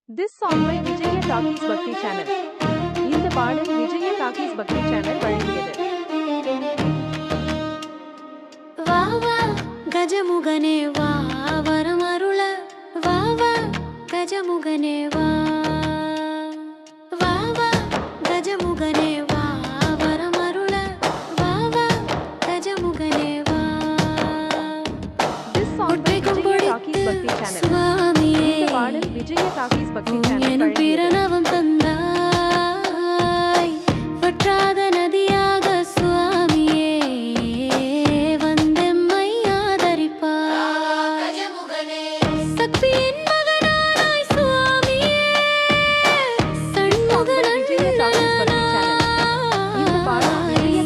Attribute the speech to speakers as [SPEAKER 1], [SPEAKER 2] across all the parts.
[SPEAKER 1] This song by Vijaya Talkies Bhakti Channel. இந்த பாடல் Vijaya talkies பக்தி சேனல் வழங்கியது.
[SPEAKER 2] வா வா கஜமுகனே வா வரமருள வா வா கஜமுகனே வா வா வா கஜமுகனே வா வரமருள வா வா கஜமுகனே வா.
[SPEAKER 1] This song by Vijaya Talkies Bhakti Channel. இந்த பாடல் விஜய டாக்கீஸ் பக்தி சேனல்
[SPEAKER 2] பிரணவம் தந்தாய் வற்றாத நதியாக சுவாமியே வந்தெம்மை ஆதரிப்பாய். சக்தியின் மகனானாய் சுவாமியே சண்முகன்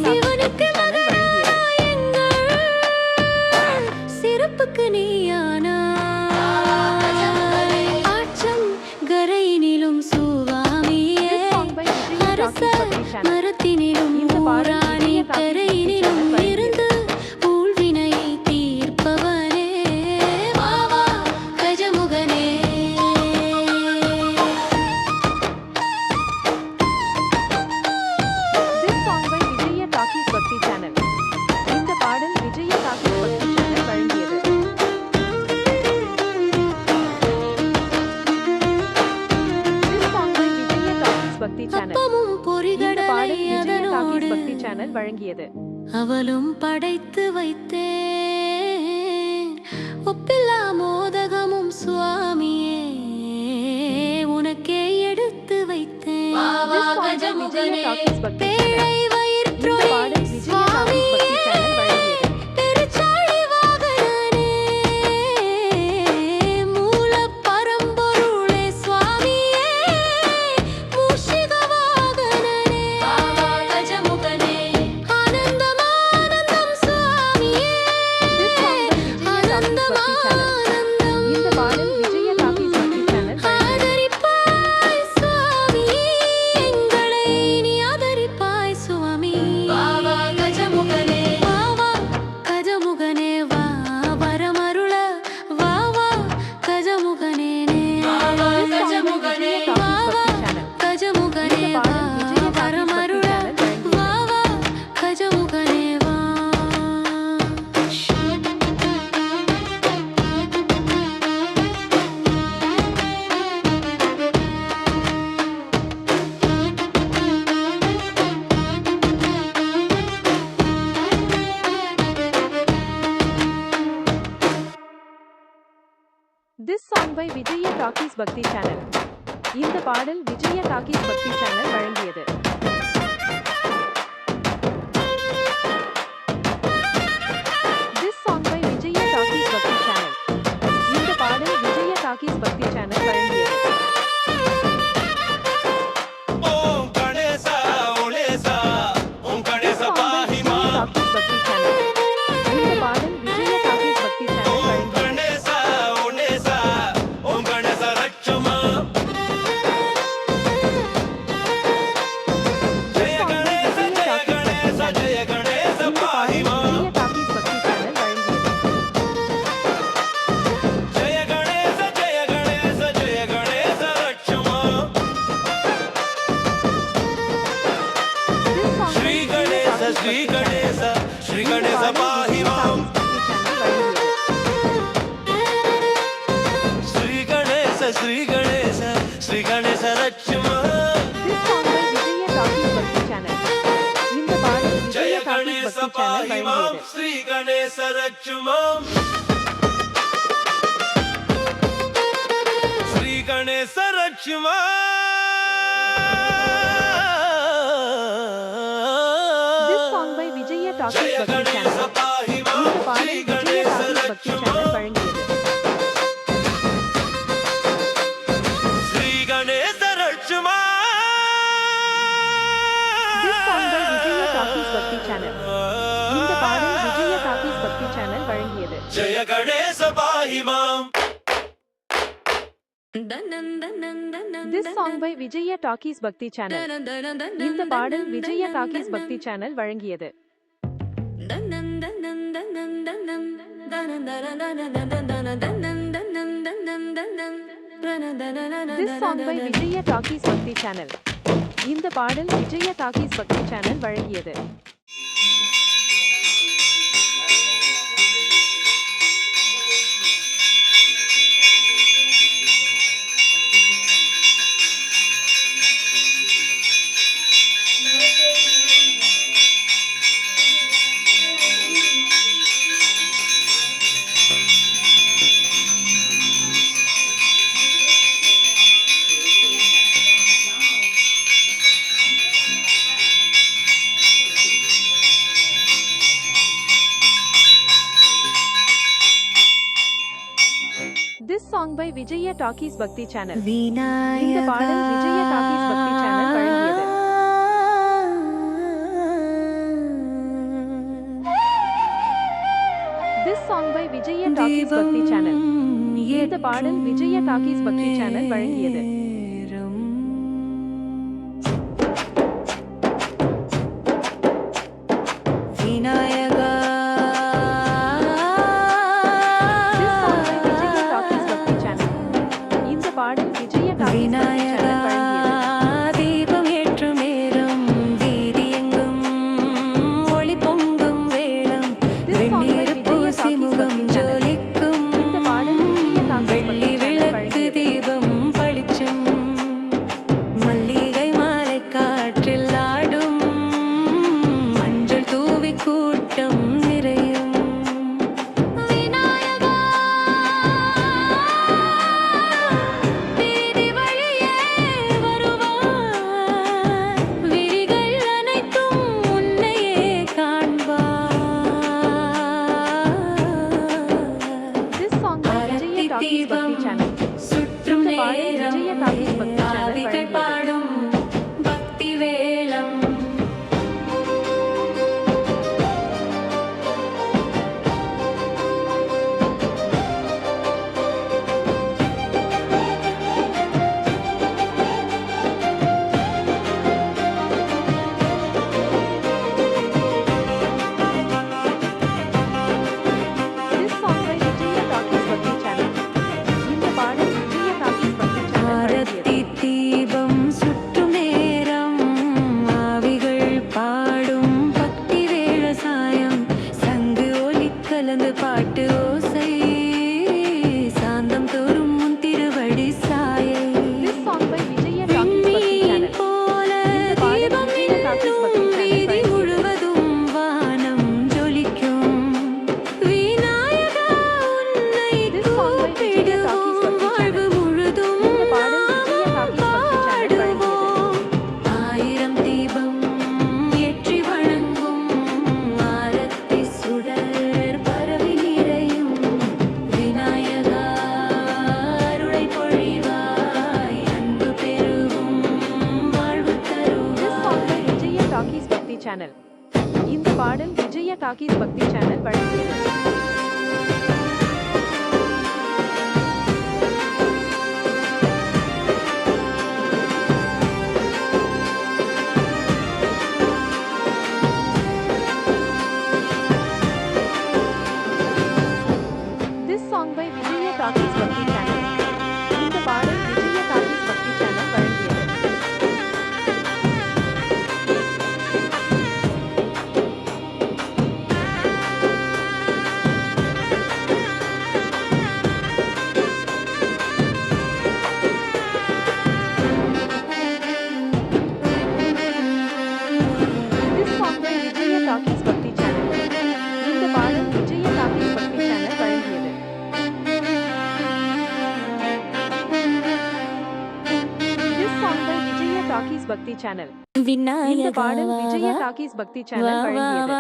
[SPEAKER 2] சிவனுக்கு மகனாய் எங்கள் சிறப்புக்கு நீயானாய். மரத்தினிலும் ஊராணி கரையினிலும் இருந்து ஊழ்வினையை தீர்ப்பவனே வா வா கஜமுகனே.
[SPEAKER 1] This song by Vijaya Talkies Bhakti Channel. இந்த பாடல் விஜய டாக்கீஸ் பக்தி சேனல் வழங்கியது. This song by Vijaya Talkies Bhakti Channel. இந்த பாடல் விஜய டாக்கீஸ் பக்தி சேனல் வழங்கியது.
[SPEAKER 2] அவளும் படைத்து வைத்தேன் ஒப்பில்லா மோதகமும் சுவாமியே உனக்கே எடுத்து வைத்தேன்.
[SPEAKER 1] This song by Vijaya Talkies Bhakti Channel.
[SPEAKER 2] பேழை
[SPEAKER 1] இந்த
[SPEAKER 2] வயிற்றோய்
[SPEAKER 1] பாடல் விஜய டாக்கீஸ் பக்தி சேனல் வழங்கியது.
[SPEAKER 2] பெருச்சாழி வாகனனே மூல பரம்பொருளே சுவாமியே மூஷிக வாகனனே கஜமுகனே ஆனந்தம் ஆனந்தம் சுவாமியே
[SPEAKER 1] This song by Vijaya Talkies Bhakti Channel. இந்த பாடல் விஜய டாக்கீஸ் பக்தி சேனல் வழங்கியது.
[SPEAKER 2] ஆதரிப்பாய் சுவாமி எங்களை நீ ஆதரிப்பாய் சுவாமி. வா வா கஜமுகனே வா வா கஜமுகனே வா வரமருள வா வா கஜமுகனே வா வா கஜமுகனே வா வா கஜமுகனே
[SPEAKER 1] இந்த
[SPEAKER 2] வா
[SPEAKER 1] பாடல் விஜய டாக்கீஸ் பக்தி
[SPEAKER 2] வரமருள
[SPEAKER 1] சேனல் வழங்கியது.
[SPEAKER 2] வா வா கஜமுகனே வா.
[SPEAKER 1] This song by Vijaya Talkies Bhakti Channel. இந்த பாடல் விஜய டாக்கீஸ் பக்தி சேனல் வழங்கியது. This song by Vijaya Talkies Bhakti Channel. இந்த பாடல் விஜய டாக்கீஸ் பக்தி சேனல் வழங்கியது.
[SPEAKER 3] ஓம் கணேசா ஒளேசா ஓம்
[SPEAKER 1] This
[SPEAKER 3] Ganesha
[SPEAKER 1] song by
[SPEAKER 3] Fahima
[SPEAKER 1] Vijaya Talkies Bhakti Channel. இந்த பாடல் விஜய டாக்கீஸ் பக்தி சேனல்
[SPEAKER 3] ஓம்
[SPEAKER 1] வழங்கியது.
[SPEAKER 3] கணேசா ஒளேசா ஓம் கணேசா ரட்சமா
[SPEAKER 1] This
[SPEAKER 3] ஜெய
[SPEAKER 1] song by
[SPEAKER 3] கணேச
[SPEAKER 1] Vijaya
[SPEAKER 3] ஜெய
[SPEAKER 1] Talkies Bhakti
[SPEAKER 3] கணேச
[SPEAKER 1] Channel.
[SPEAKER 3] ஜெய கணேச
[SPEAKER 1] இந்த பாடல்
[SPEAKER 3] பாஹிமா
[SPEAKER 1] விஜய டாக்கீஸ் பக்தி சேனல் வழங்கியது.
[SPEAKER 3] ஜெய கணேச ஜெய கணேச ஜெய Ganesha ரட்சமா
[SPEAKER 1] This song by
[SPEAKER 3] Sri
[SPEAKER 1] Vijaya
[SPEAKER 3] Ganesha
[SPEAKER 1] Talkies
[SPEAKER 3] Sri
[SPEAKER 1] Bhakti Channel.
[SPEAKER 3] Ganesha Sri
[SPEAKER 1] இந்த
[SPEAKER 3] கணேச
[SPEAKER 1] பாடல் விஜய
[SPEAKER 3] பாஹிமா
[SPEAKER 1] டாக்கீஸ் பக்தி சேனல் வழங்கியது.
[SPEAKER 3] Sri Ganesha Sri Ganesha Sri Ganesha ரட்சமா
[SPEAKER 1] This song by Vijaya Talkies Bhakti Channel. இந்த பாடல்
[SPEAKER 3] ஜெய
[SPEAKER 1] விஜய டாக்கீஸ்
[SPEAKER 3] கணேச
[SPEAKER 1] பக்தி சேனல்
[SPEAKER 3] பாஹிமாம்
[SPEAKER 1] வழங்கியது.
[SPEAKER 3] Sri Ganesha ரட்சமாம் Sri Ganesha ரட்சமா
[SPEAKER 1] This song by Vijaya Talkies
[SPEAKER 3] ஜெய
[SPEAKER 1] Bhakti
[SPEAKER 3] கணேச
[SPEAKER 1] Channel. இந்த
[SPEAKER 3] பாஹிமாம்
[SPEAKER 1] பாடல்
[SPEAKER 3] ஸ்ரீ
[SPEAKER 1] விஜய
[SPEAKER 3] கணேச
[SPEAKER 1] டாக்கீஸ் பக்தி
[SPEAKER 3] ரட்சமாம்
[SPEAKER 1] சேனல் வழங்கியது.
[SPEAKER 3] Sri Ganesha ரட்சமா
[SPEAKER 1] This song by Vijaya Talkies Bhakti Channel. இந்த பாடல் விஜய டாக்கீஸ் பக்தி சேனல் வழங்கியது.
[SPEAKER 3] ஜெய Ganesha பாஹிமாம்
[SPEAKER 1] This song by Vijaya Talkies Bhakti Channel. இந்த பாடல் விஜய டாக்கீஸ் பக்தி சேனல் வழங்கியது. This song by Vijaya Talkies Bhakti Channel. இந்த பாடல் விஜய டாக்கீஸ் பக்தி சேனல் வழங்கியது. This song by Vijaya Talkies Bhakti Channel. இந்த பாடல் விஜய டாக்கீஸ் பக்தி சேனல் வழங்கியது. This song by Vijaya Talkies Bhakti Channel. இந்த பாடல் விஜய டாக்கீஸ் பக்தி சேனல் வழங்கியது. பாடல் விஜய டாக்கீஸ் பக்தி சேனல் வழங்கியது.
[SPEAKER 2] தீபம் ஏற்றும் நேரம் வீதி எங்கும் ஒளி பொங்கும் வேளம் வெந்நீர் பூசி முகம் ஜொலிக்கும்
[SPEAKER 1] இந்த பாடல் விஜய டாக்கீஸ்
[SPEAKER 2] வெள்ளி விளக்கு தீபம் பளிச்சும் மல்லிகை மாலை காற்றில் ஆடும் மஞ்சள் தூவி கூட்டம் நிறையும்
[SPEAKER 1] தீபம் சுற்றும் நேரம்
[SPEAKER 2] ஆவிகள் பாடும் பக்தி வேளம் பாட்டு ஓசை சாந்தம் தோறும் முன் திருவடி சாயை போல தீபம் வீதி முழுவதும் வானம் ஜொலிக்கும் விநாயகா உன்னை கூப்பிடுவோம் வாழ்வு முழுதும் பாடுவோம் ஆயிரம் தீபம் ஏற்றி வணங்கும் ஆரத்தி சுடர்
[SPEAKER 1] சேனல். இந்த பாடல் விஜய டாக்கீஸ் பக்தி சேனல் வழங்கியது. This song by Vijaya Talkies Bhakti Channel. இந்த பாடல் விஜய டாக்கீஸ் பக்தி சேனல் வழங்கியது. டாக்கீஸ் பக்தி சேனல். இந்த பாடல் விஜய டாக்கீஸ் பக்தி சேனல் வழங்கியது. This song by Vijaya Talkies Bhakti Channel. இந்த பாடல் விஜய டாக்கீஸ் பக்தி சேனல் வழங்கியது.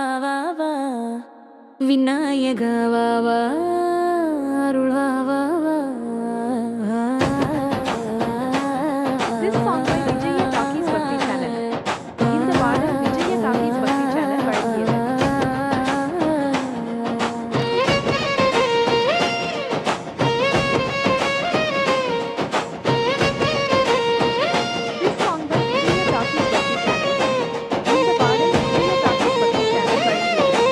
[SPEAKER 2] விநாயகா வா வா அருள் வா வா வா.
[SPEAKER 1] This song by Vijaya Talkies Bhakti Channel. இந்த பாடல் விஜய டாக்கீஸ் பக்தி சேனல் வழங்கியது. This song by Vijaya Talkies Bhakti Channel. இந்த பாடல் விஜய டாக்கீஸ் பக்தி சேனல் வழங்கியது.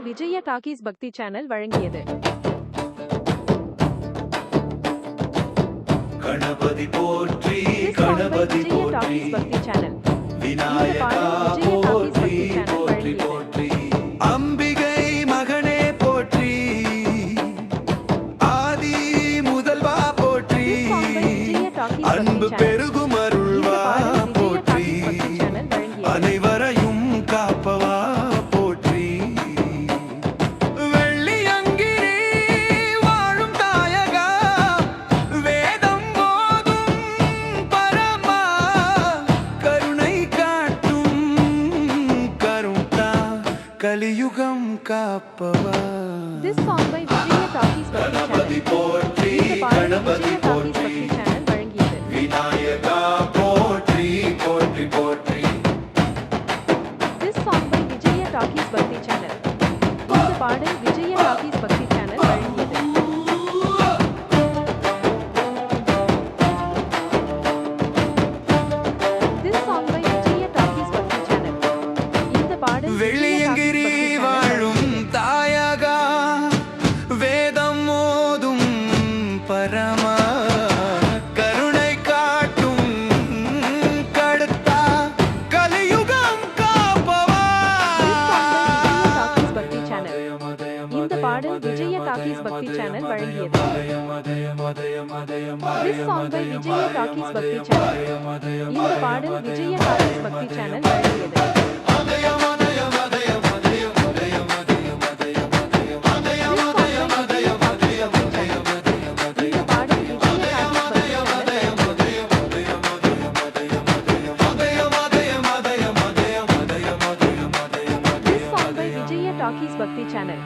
[SPEAKER 1] விஜய டாக்கீஸ் பக்தி சேனல் வழங்கியது.
[SPEAKER 3] கணபதி போற்றி
[SPEAKER 1] This song by
[SPEAKER 3] Ganapathi
[SPEAKER 1] Vijaya
[SPEAKER 3] போற்றி
[SPEAKER 1] டாக்கீஸ் பக்தி சேனல்.
[SPEAKER 3] விநாயகா
[SPEAKER 1] இந்த பாடல்
[SPEAKER 3] போற்றி
[SPEAKER 1] விஜய டாக்கீஸ்
[SPEAKER 3] போற்றி
[SPEAKER 1] பக்தி
[SPEAKER 3] போற்றி அம்பிகை மகனே போற்றி ஆதி முதல்வா போற்றி
[SPEAKER 1] This song by Vijaya talkies
[SPEAKER 3] அன்பு
[SPEAKER 1] பக்தி சேனல்.
[SPEAKER 3] பெருகும் அருள்வா
[SPEAKER 1] இந்த பாடல் விஜய
[SPEAKER 3] போற்றி
[SPEAKER 1] டாக்கீஸ் பக்தி சேனல் வழங்கியது.
[SPEAKER 3] அனைவரையும் காப்பவா போற்றி வெள்ளியங்கிரி வாழும் தாயகா வேதம் ஓதும் பரமா கருணை காட்டும் கருணா கலியுகம் காப்பவா
[SPEAKER 1] This song by Vijaya talkies பக்தி
[SPEAKER 3] கணபதி
[SPEAKER 1] சேனல்.
[SPEAKER 3] போற்றி
[SPEAKER 1] இந்த பாடல்
[SPEAKER 3] கணபதி
[SPEAKER 1] விஜய டாக்கீஸ்
[SPEAKER 3] போற்றி
[SPEAKER 1] பக்தி சேனல் வழங்கியது.
[SPEAKER 3] விநாயகா போற்றி போற்றி போற்றி
[SPEAKER 1] This song by Vijaya talkies பக்தி சேனல். இந்த பாடல் விஜய டாக்கீஸ் பக்தி சேனல் வழங்கியது. This song by Vijaya talkies பக்தி சேனல். இந்த பாடல் விஜய
[SPEAKER 3] வெள்ளியங்கிரி
[SPEAKER 1] டாக்கீஸ் பக்தி சேனல்
[SPEAKER 3] வாழும்
[SPEAKER 1] வழங்கியது.
[SPEAKER 3] தாயகா வேதம் ஓதும் பரமா கருணை காட்டும் கடுத்தா கலியுகம் காப்பவா
[SPEAKER 1] This song by Vijaya talkies பக்தி சேனல். இந்த பாடல் விஜய டாக்கீஸ் பக்தி சேனல் வழங்கியது. This song by Vijaya talkies பக்தி சேனல். இந்த பாடல் விஜய டாக்கீஸ் பக்தி சேனல் வழங்கியது. டாக்கீஸ் பக்தி சேனல்.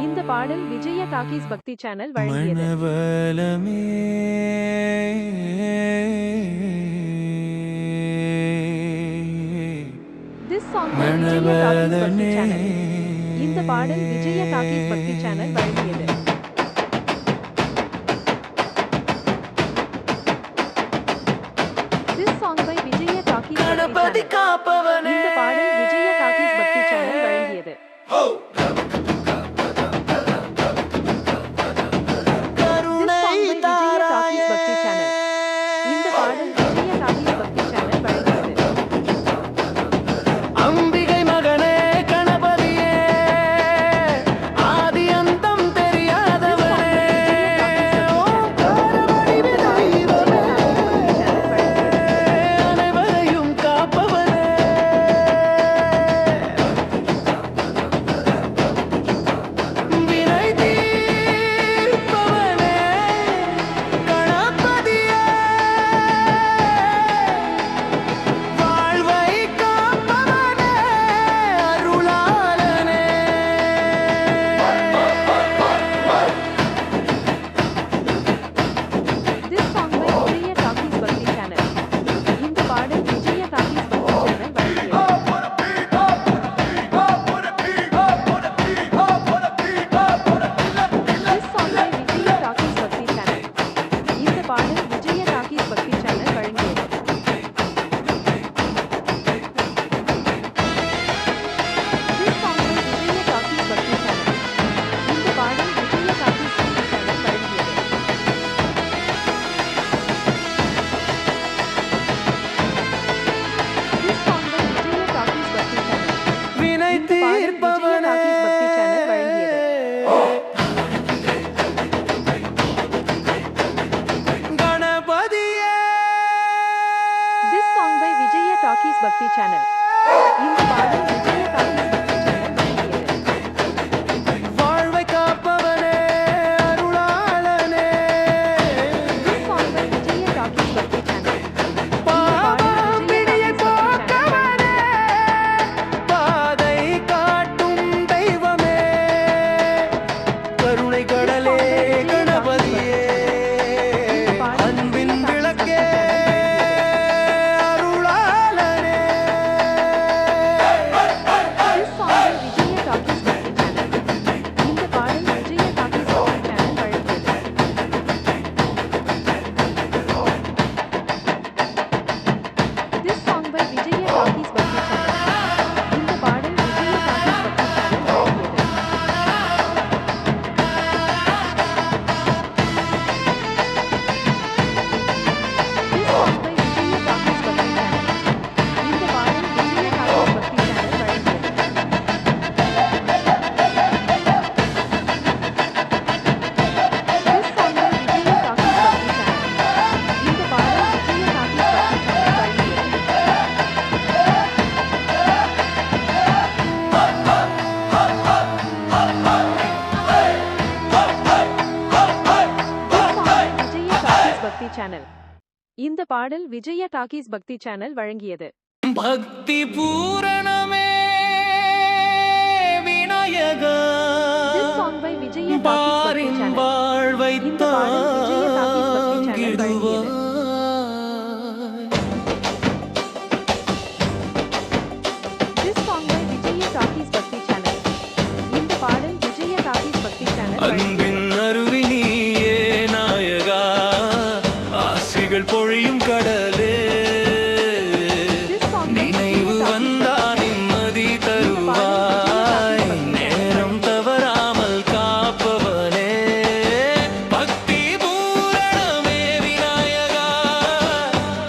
[SPEAKER 1] இந்த பாடல் விஜய டாக்கீஸ் பக்தி சேனல் வழங்கியது.
[SPEAKER 3] மணவலமே
[SPEAKER 1] This song by Vijaya talkies பக்தி சேனல். இந்த பாடல் விஜய டாக்கீஸ் பக்தி சேனல் வழங்கியது. This song by Vijaya talkies பக்தி
[SPEAKER 3] கணபதி
[SPEAKER 1] சேனல்.
[SPEAKER 3] காப்பவனே
[SPEAKER 1] இந்த பாடல் விஜய டாக்கீஸ் பக்தி சேனல் வழங்கியது.
[SPEAKER 3] கருணை
[SPEAKER 1] விஜய டாக்கீஸ் பக்தி சேனல். இந்த பாடல் விஜய டாக்கீஸ் பக்தி சேனல் வழங்கியது.
[SPEAKER 3] அம்பிகை மகனே கணபதியே ஆதி அந்தம் தெரியாதவனே அனைவரையும் காப்பவனே
[SPEAKER 1] பக்தி சேனல். இந்த பாடல் விஜயா டாக்கீஸ் பக்தி சேனல் வழங்கியது.
[SPEAKER 3] பக்தி பூரணமே Vinayaka
[SPEAKER 1] This song by Vijaya Talkies Bhakti
[SPEAKER 3] foreign
[SPEAKER 1] Channel.
[SPEAKER 3] வாழ்வை
[SPEAKER 1] இந்த பாடல் விஜயா டாக்கீஸ் பக்தி சேனல் வழங்கியது. This song by Vijaya Talkies Bhakti Channel. இந்த பாடல் விஜயா டாக்கீஸ் பக்தி சேனல் வழங்கியது.
[SPEAKER 3] அன்பின் அருவி நீயே நாயகா ஆசிகள் பொழியும் கடலே
[SPEAKER 1] This song by
[SPEAKER 3] நினைவு
[SPEAKER 1] Vijaya Talkies
[SPEAKER 3] வந்தா நிம்மதி தருவாய் நேரம் தவறாமல் காப்பவனே பக்தி பூரணமே விநாயகா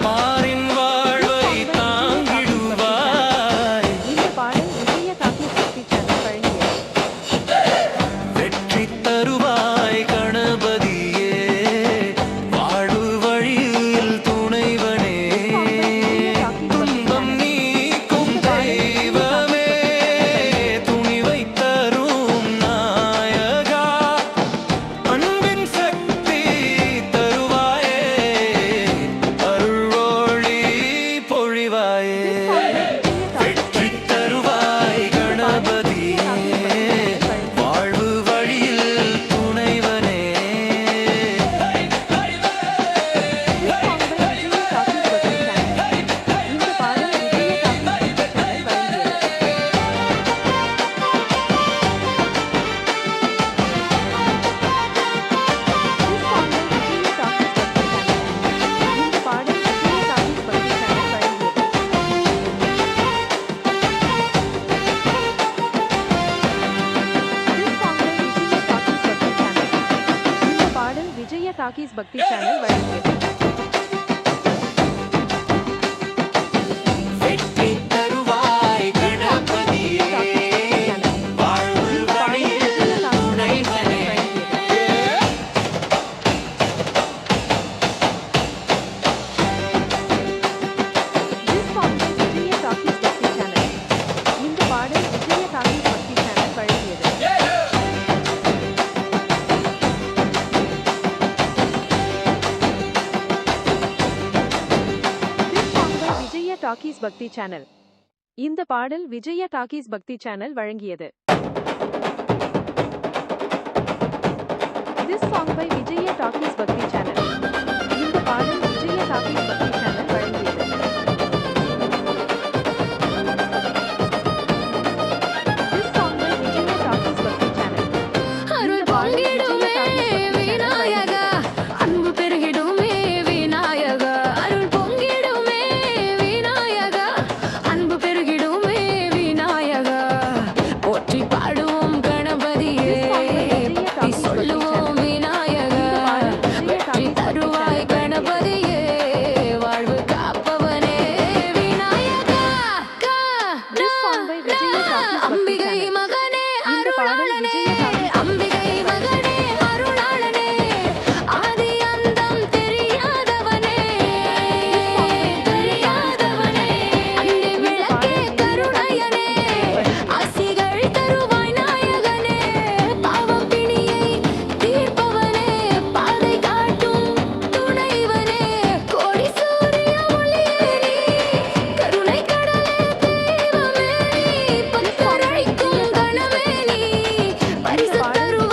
[SPEAKER 3] பாரின் வாழ்வை தாங்கிடுவாய்
[SPEAKER 1] இந்த பாடல் விஜயா டாக்கீஸ் பக்தி சேனல் வழங்கியது.
[SPEAKER 3] வெற்றி தருவாய் கணபதியே வாழ்வு வழியில் துணைவனே துன்பம் நீக்கும் தெய்வமே துணிவை தரும் நாயகா அன்பின் சக்தி தருவாயே அருளொளி பொழிவாயே வெற்றி தருவாய் கணபதியே வாழ்வு வழியில் துணைவனே
[SPEAKER 1] விஜயா டாக்கீஸ் பக்தி சேனல் வழங்கியது.
[SPEAKER 3] வெற்றி தருவாய் கணபதியே வாழ்வு வழியில் துணைவனே
[SPEAKER 1] This song by Vijaya Talkies Bhakti Channel. இந்த பாடல் விஜயா டாக்கீஸ் பக்தி சேனல் வழங்கியது. This song by Vijaya Talkies Bhakti Channel. இந்த பாடல் விஜயா டாக்கீஸ் பக்தி சேனல் வழங்கியது. This song by Vijaya Talkies Bhakti Channel. இந்த பாடல் விஜயா டாக்கீஸ் பக்தி சேனல் வழங்கியது. This song by Vijaya Talkies Bhakti Channel.
[SPEAKER 2] அருள் பொங்கிடுமே விநாயகா அன்பு பெருகிடுமே விநாயகா அருள் பொங்கிடுமே விநாயகா அன்பு பெருகிடுமே விநாயகா போற்றி பாடுவோம் கணபதியே பக்தி சொல்லுவோம் விநாயகா வெற்றி தருவாய் கணபதியே வாழ்வு காப்பவனே Vinayaka
[SPEAKER 1] This song by Vijaya Talkies Bhakti
[SPEAKER 2] Ambigai
[SPEAKER 1] Channel.
[SPEAKER 2] மகனே
[SPEAKER 1] இந்த பாடல்
[SPEAKER 2] அருளாளனே
[SPEAKER 1] விஜயா டாக்கீஸ்
[SPEAKER 2] அம்பிகை மகனே அருளாளனே ஆதி அந்தம் தெரியாதவனே தெரியாதவனே அண்டை விளக்கே கருணையனே ஆசிகள் தருவாய் நாயகனே பாவம் பிணியை தீர்ப்பவனே பாதை காட்டும் துணைவனே கோடி சூரிய ஒளியே நீ கருணை கடலே தெய்வமே நீ பக்தரைக்கும் கணமே நீ பரிசு தருவாய்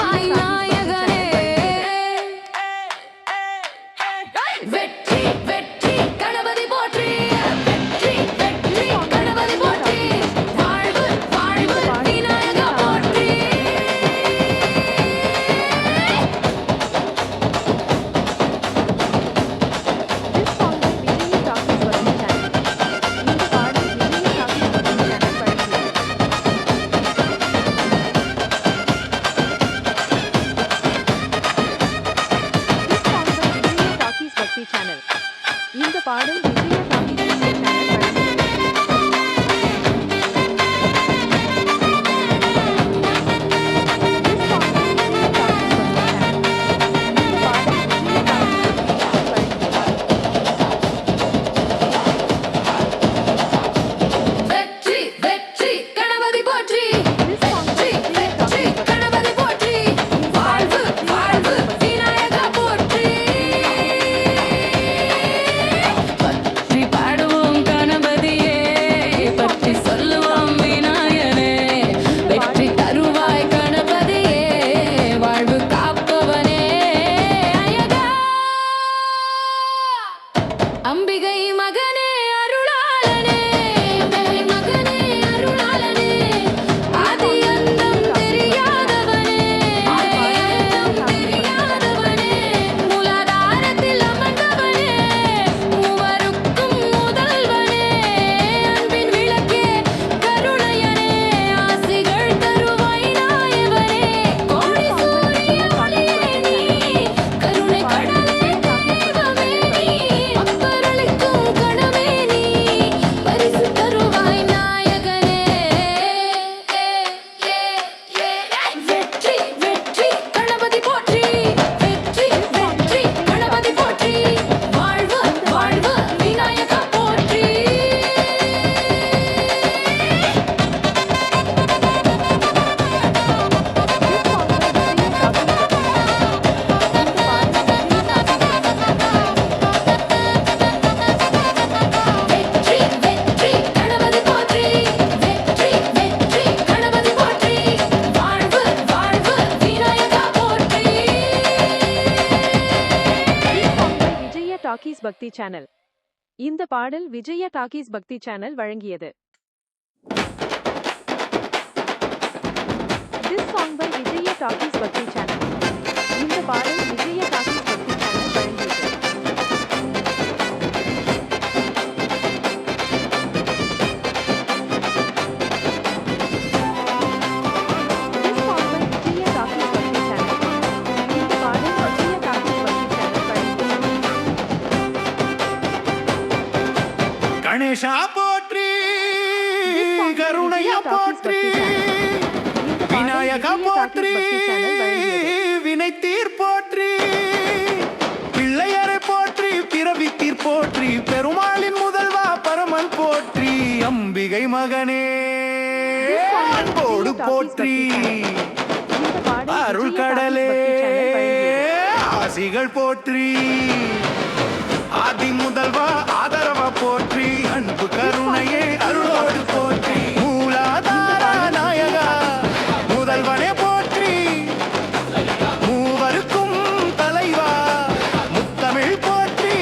[SPEAKER 1] பக்தி சேனல். இந்த பாடல் விஜயா டாக்கீஸ் பக்தி சேனல் வழங்கியது. This song by Vijaya talkies பக்தி சேனல். இந்த பாடல் விஜயா டாக்கீஸ் பக்தி சேனல் வழங்கியது.
[SPEAKER 3] கணேசா போற்றி, கருணையா போற்றி, விநாயகா போற்றி, வினை தீர் போற்றி, பிள்ளையரை போற்றி, பிறவி தீர் போற்றி, பெருமாளின் முதல்வா பரமன் போற்றி, அம்பிகை மகனே அன்போடு போற்றி, அருள் கடலே ஆசிகள் போற்றி, ஆதி முதல்வா ஆதரவா போற்றி, அன்பு கருணையே அருளோடு போற்றி, மூலாதார நாயகா முதல்வனே போற்றி, மூவருக்கும் தலைவா முத்தமிழ் போற்றி,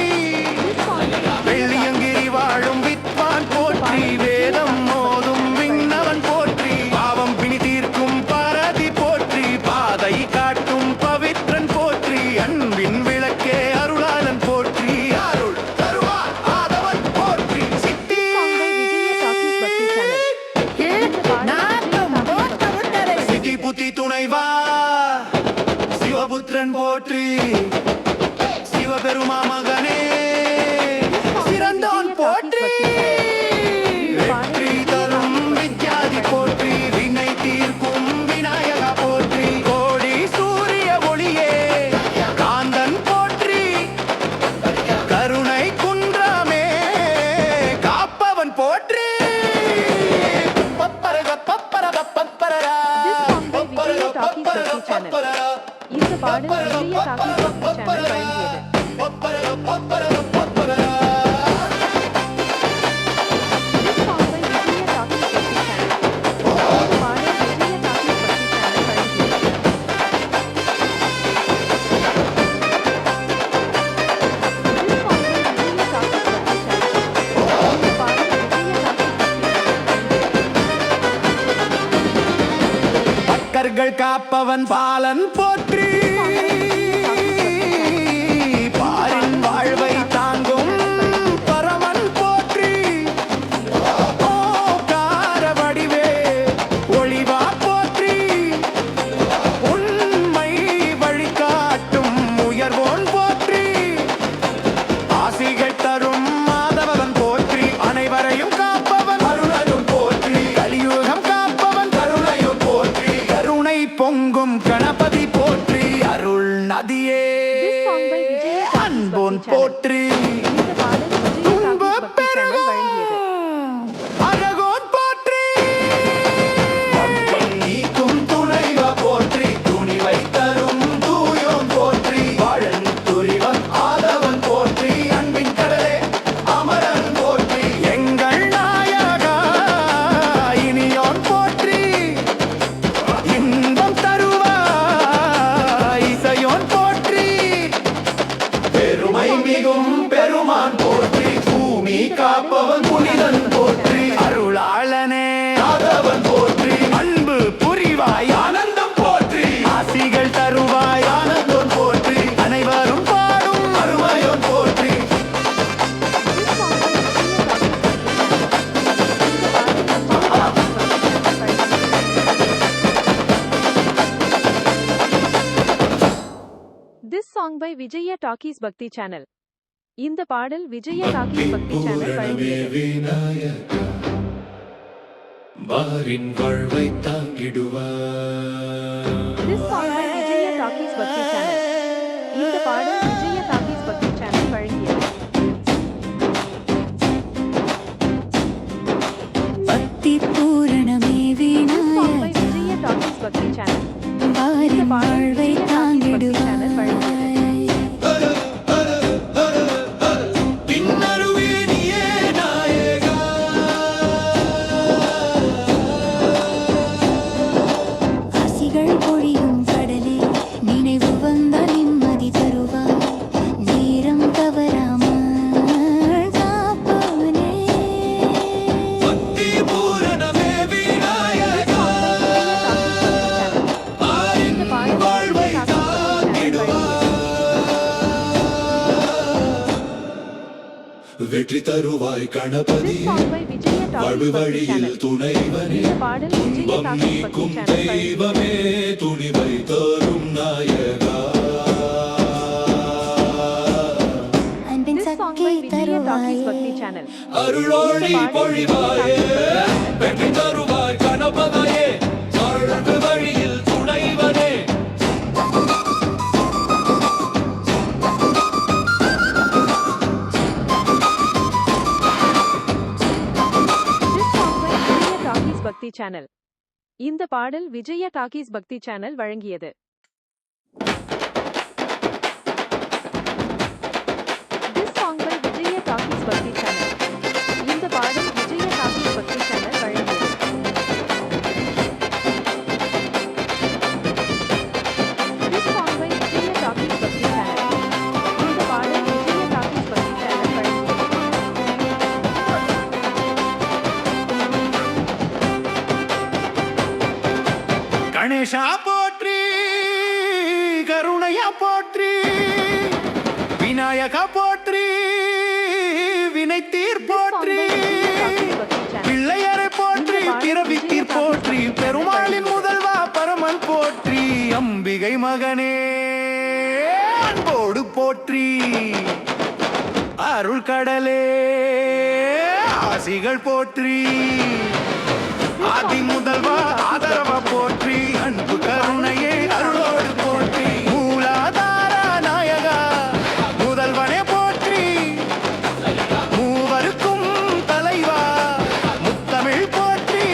[SPEAKER 3] வெள்ளியங்கிரி வாழும் வித்வான் போற்றி, வேதம் மோதும் விண்ணவன் போற்றி, பாவம் பிணி தீர்க்கும் பாரதி போற்றி, பாதை காட்டும் பவித்ரன் போற்றி, அன்பின் விளக்கே அருளாளன் போற்றி, அருள் தருவார் ஆதவன் போற்றி, சித்தி சித்தி புத்தி துணைவா சிவபுத்திரன் போற்றி, சிவபெருமா மகனே சிறந்தோன் போற்றி, வெற்றி தரும் வித்யாதி போற்றி, வினை தீர்க்கும் விநாயகா போற்றி, கோடி சூரிய ஒளியே காந்தன் போற்றி, கருணை குன்றமே காப்பவன் போற்றி, பப்பரக பப்பரக பப்பரரா பப்பரக பப்பரக பப்பரரா,
[SPEAKER 1] இந்த பாடல் விஜயா டாக்கீஸ் பக்தி சேனல் வழங்கியது.
[SPEAKER 3] பப்பரக பப்பரக பப்பரரா.
[SPEAKER 1] This song by Vijaya talkies பக்தி சேனல். இந்த பாடல் விஜயா டாக்கீஸ் பக்தி சேனல் வழங்கியது. This song by Vijaya talkies பக்தி சேனல். இந்த பாடல் விஜயா டாக்கீஸ் பக்தி சேனல்.
[SPEAKER 3] பக்தர்கள் காப்பவன் பாலன் போற்றி, பாரின் வாழ்வை தாங்கும் பரமன் போற்றி, ஓங்கார வடிவே ஒளிவா போற்றி, உண்மை வழிகாட்டும் உயர்வோன் போற்றி, ஆசிகள் தரும் மாதவன் போற்றி, அனைவரையும் காப்பவன் அருளையும் போற்றி, கலியுகம் காப்பவன் கருணையும் போற்றி, கருணை பொங்கும் கணபதி போற்றி, அருள் நதியே
[SPEAKER 1] This song by Vijaya talkies
[SPEAKER 3] அன்போன்
[SPEAKER 1] பக்தி சேனல்.
[SPEAKER 3] போற்றி,
[SPEAKER 1] இந்த பாடல் விஜயா டாக்கீஸ் பக்தி சேனல் வழங்கியது.
[SPEAKER 3] அழகோன் போற்றி, பம்பம் நீக்கும் துணைவா போற்றி, துணிவை தரும் தூயோன் போற்றி, வாழன் துரிவன் ஆதவன் போற்றி, அன்பின் கடலே அமரன் போற்றி, எங்கள் நாயகா இனியோன் போற்றி, இன்பம் தருவாய் இசையோன் போற்றி, பெருமை மிகும் பெருமான் போற்றி, பூமி காப்பவன் புனிதன் போற்றி, அருளாளனே ஆதவன் போற்றி, அன்பு புரிவாய் ஆனந்தம் போற்றி, ஆசிகள் தருவாய் ஆனந்தம் போற்றி, அனைவரும் பாடும் அருமையோன் போற்றி,
[SPEAKER 1] This song by Vijaya talkies பக்தி சேனல். இந்த பாடல் விஜயா டாக்கீஸ் பக்தி சேனல் வழங்கியது.
[SPEAKER 3] பாரின் வாழ்வை தாங்கிடுவார்.
[SPEAKER 1] This song by Vijaya talkies பக்தி சேனல். இந்த பாடல் விஜயா டாக்கீஸ் பக்தி சேனல் வழங்கியது.
[SPEAKER 2] பக்தி பூரணமே
[SPEAKER 1] This song by
[SPEAKER 2] Vinayaka
[SPEAKER 1] Vijaya talkies பக்தி சேனல். இந்த
[SPEAKER 2] பாரின்
[SPEAKER 1] பாடல்
[SPEAKER 2] வாழ்வை
[SPEAKER 1] விஜயா டாக்கீஸ் பக்தி சேனல் வழங்கியது.
[SPEAKER 2] தாங்கிடுவாய்,
[SPEAKER 3] பின்னருவே நீயே நாயகா,
[SPEAKER 2] ஆசிகள் பொழியும் கடலே நினைவு வந்தால் நிம்மதி தருவாய், நேரம் தவறாமல்
[SPEAKER 4] வெற்றி தருவாய் Ganapathi
[SPEAKER 1] This song by Vijaya
[SPEAKER 4] வாழ்வு
[SPEAKER 1] Talkies Bhakti
[SPEAKER 4] வழியில்
[SPEAKER 1] Channel.
[SPEAKER 4] துணைவனே
[SPEAKER 1] இந்த பாடல் விஜய
[SPEAKER 4] துன்பம்
[SPEAKER 1] டாக்கீஸ் பக்தி
[SPEAKER 4] நீக்கும்
[SPEAKER 1] சேனல் வழங்கியது.
[SPEAKER 4] தெய்வமே துணிவை தரும் நாயகா
[SPEAKER 2] அன்பின்
[SPEAKER 1] This song
[SPEAKER 2] Sakthi
[SPEAKER 1] by Vijaya Talkies
[SPEAKER 2] தருவாயே
[SPEAKER 1] Bhakti Channel.
[SPEAKER 4] அருளோடி பொழிவாயே வெற்றி தருவாய் கணபதியே வாழ்வு வழியில் துணைவனே
[SPEAKER 1] This song by Vijaya Talkies Bhakti Channel. இந்த பாடல் விஜய டாக்கீஸ் பக்தி சேனல் வழங்கியது. This song by Vijaya Talkies Bhakti Channel. இந்த பாடல் விஜய டாக்கீஸ் பக்தி சேனல் வழங்கியது. This song by Vijaya Talkies Bhakti Channel. இந்த பாடல் விஜய டாக்கீஸ் பக்தி சேனல் வழங்கியது.
[SPEAKER 3] கணேசா போற்றி கருணையா போற்றி விநாயகா போற்றி வினைத்தீர் போற்றி பிள்ளையரை போற்றி பிறவித்தீர் போற்றி பெருமாளின் முதல்வா பரமன் போற்றி அம்பிகை மகனே அன்போடு போற்றி அருள் கடலே ஆசிகள் போற்றி ஆதி முதல்வா ஆதரவா போற்றி அன்பு கருணையே அருளோடு போற்றி மூலாதார நாயகா முதல்வனே போற்றி மூவருக்கும் தலைவா முத்தமிழ் போற்றி